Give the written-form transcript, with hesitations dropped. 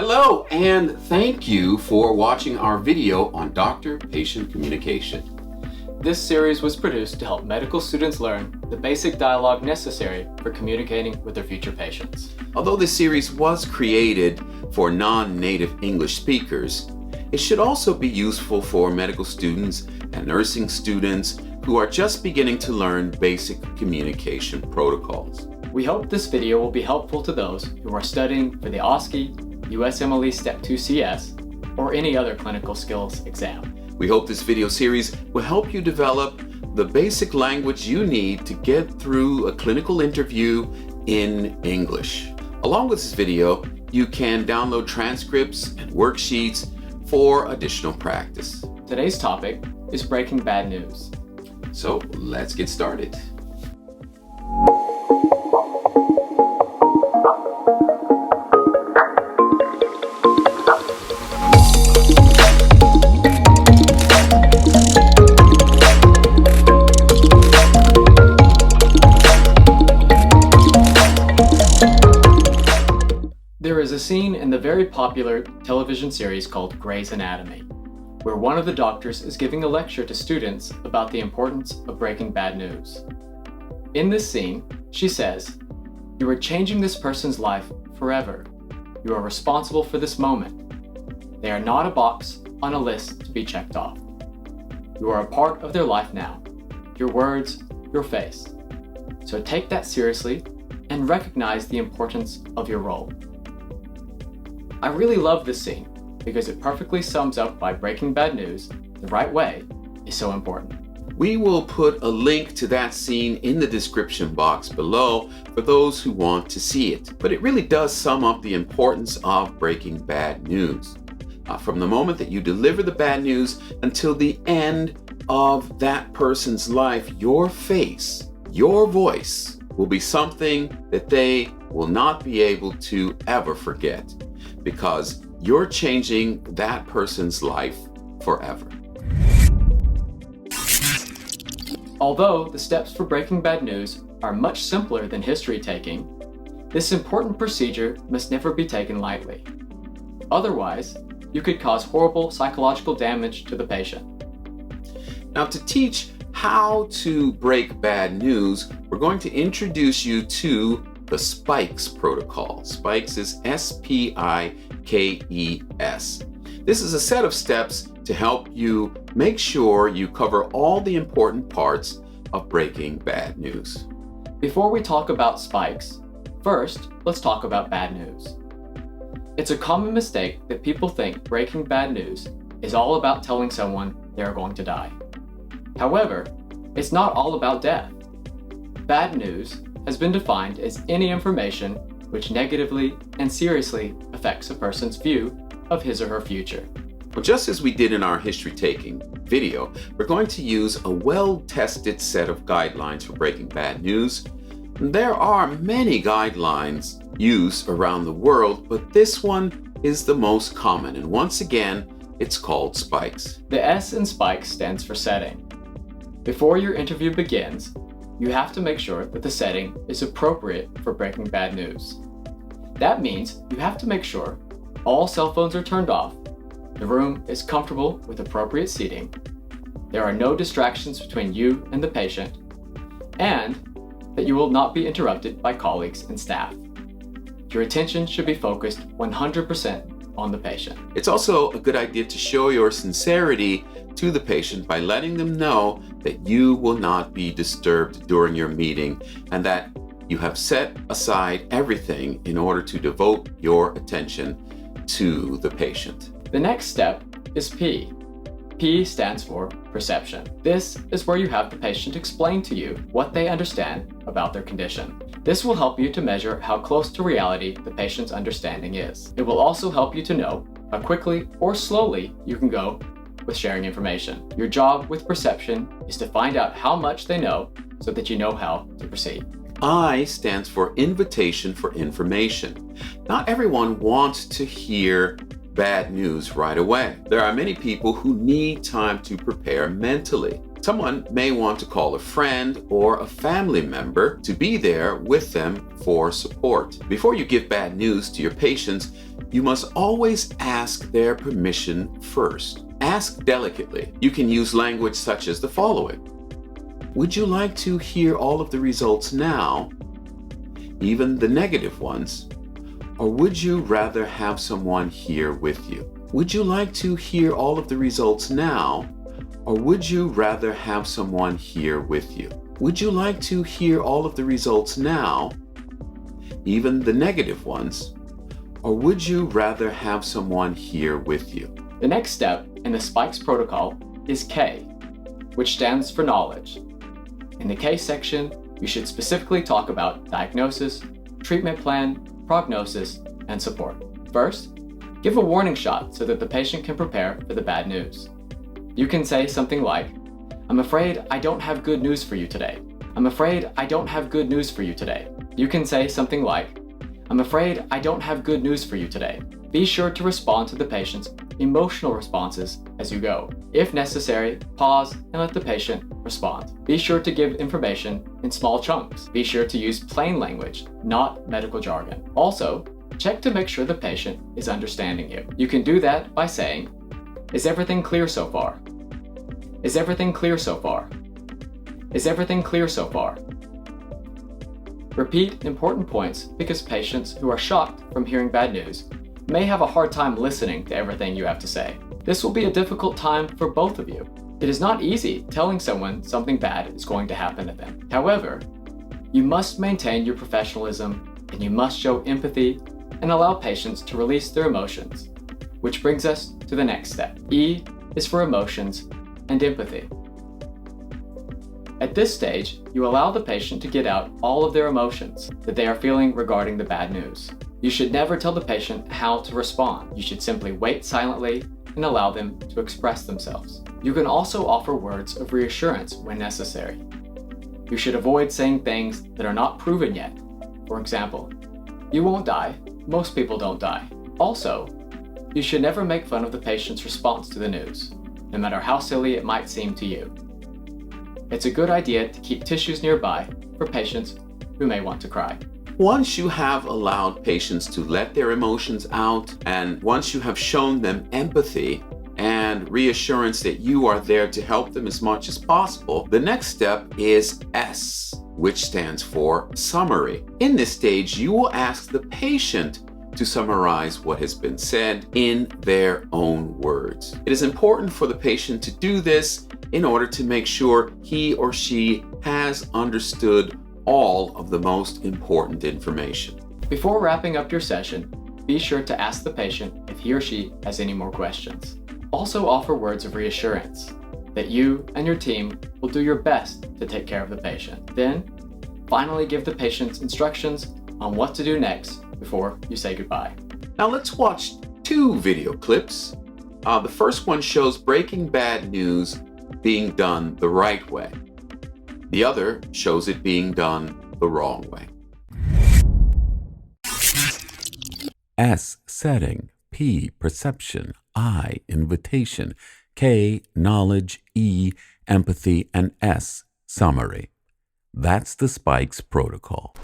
Hello, and thank you for watching our video on doctor-patient communication. This series was produced to help medical students learn the basic dialogue necessary for communicating with their future patients. Although this series was created for non-native English speakers, it should also be useful for medical students and nursing students who are just beginning to learn basic communication protocols. We hope this video will be helpful to those who are studying for the OSCE, USMLE Step 2 CS, or any other clinical skills exam. We hope this video series will help you develop the basic language you need to get through a clinical interview in English. Along with this video, you can download transcripts and worksheets for additional practice. Today's topic is breaking bad news. So let's get started. There is a scene in the very popular television series called Grey's Anatomy, where one of the doctors is giving a lecture to students about the importance of breaking bad news. In this scene, she says, "You are changing this person's life forever. You are responsible for this moment. They are not a box on a list to be checked off. You are a part of their life now. Your words, your face. So take that seriously and recognize the importance of your role." I really love this scene because it perfectly sums up why breaking bad news the right way is so important. We will put a link to that scene in the description box below for those who want to see it. But it really does sum up the importance of breaking bad news. From the moment that you deliver the bad news until the end of that person's life, your face, your voice will be something that they will not be able to ever forget, because you're changing that person's life forever. Although the steps for breaking bad news are much simpler than history taking, this important procedure must never be taken lightly. Otherwise, you could cause horrible psychological damage to the patient. Now, to teach how to break bad news, we're going to introduce you to the SPIKES protocol. SPIKES is S-P-I-K-E-S. This is a set of steps to help you make sure you cover all the important parts of breaking bad news. Before we talk about spikes, first, let's talk about bad news. It's a common mistake that people think breaking bad news is all about telling someone they are going to die. However, it's not all about death. Bad news has been defined as any information which negatively and seriously affects a person's view of his or her future. Well, just as we did in our history taking video, we're going to use a well-tested set of guidelines for breaking bad news. There are many guidelines used around the world, but this one is the most common, and once again, it's called SPIKES. The S in SPIKES stands for setting. Before your interview begins, you have to make sure that the setting is appropriate for breaking bad news. That means you have to make sure all cell phones are turned off, the room is comfortable with appropriate seating, there are no distractions between you and the patient, and that you will not be interrupted by colleagues and staff. Your attention should be focused 100% on the patient. It's also a good idea to show your sincerity to the patient by letting them know that you will not be disturbed during your meeting and that you have set aside everything in order to devote your attention to the patient. The next step is P. P stands for perception. This is where you have the patient explain to you what they understand about their condition. This will help you to measure how close to reality the patient's understanding is. It will also help you to know how quickly or slowly you can go with sharing information. Your job with perception is to find out how much they know so that you know how to proceed. I stands for invitation for information. Not everyone wants to hear bad news right away. There are many people who need time to prepare mentally. Someone may want to call a friend or a family member to be there with them for support. Before you give bad news to your patients, you must always ask their permission first. Ask delicately. You can use language such as the following. Would you like to hear all of the results now, even the negative ones? Or would you rather have someone here with you? Would you like to hear all of the results now, or would you rather have someone here with you? Would you like to hear all of the results now, even the negative ones, or would you rather have someone here with you? The next step in the SPIKES protocol is K, which stands for knowledge. In the K section, you should specifically talk about diagnosis, treatment plan, prognosis, and support. First, give a warning shot so that the patient can prepare for the bad news. You can say something like, I'm afraid I don't have good news for you today. I'm afraid I don't have good news for you today. You can say something like, I'm afraid I don't have good news for you today. Be sure to respond to the patient's emotional responses as you go. If necessary, pause and let the patient respond. Be sure to give information in small chunks. Be sure to use plain language, not medical jargon. Also, check to make sure the patient is understanding you. You can do that by saying, is everything clear so far? Is everything clear so far? Is everything clear so far? Repeat important points because patients who are shocked from hearing bad news may have a hard time listening to everything you have to say. This will be a difficult time for both of you. It is not easy telling someone something bad is going to happen to them. However, you must maintain your professionalism and you must show empathy and allow patients to release their emotions, which brings us to the next step. E is for emotions and empathy. At this stage, you allow the patient to get out all of their emotions that they are feeling regarding the bad news. You should never tell the patient how to respond. You should simply wait silently and allow them to express themselves. You can also offer words of reassurance when necessary. You should avoid saying things that are not proven yet. For example, you won't die. Most people don't die. Also, you should never make fun of the patient's response to the news, no matter how silly it might seem to you. It's a good idea to keep tissues nearby for patients who may want to cry. Once you have allowed patients to let their emotions out, and once you have shown them empathy and reassurance that you are there to help them as much as possible, the next step is S, which stands for summary. In this stage, you will ask the patient to summarize what has been said in their own words. It is important for the patient to do this in order to make sure he or she has understood all of the most important information. Before wrapping up your session, be sure to ask the patient if he or she has any more questions. Also offer words of reassurance that you and your team will do your best to take care of the patient. Then, finally give the patients instructions on what to do next before you say goodbye. Now let's watch two video clips. The first one shows breaking bad news being done the right way. The other shows it being done the wrong way. S, setting. P, perception. I, invitation. K, knowledge. E, empathy. And S, summary. That's the SPIKES protocol.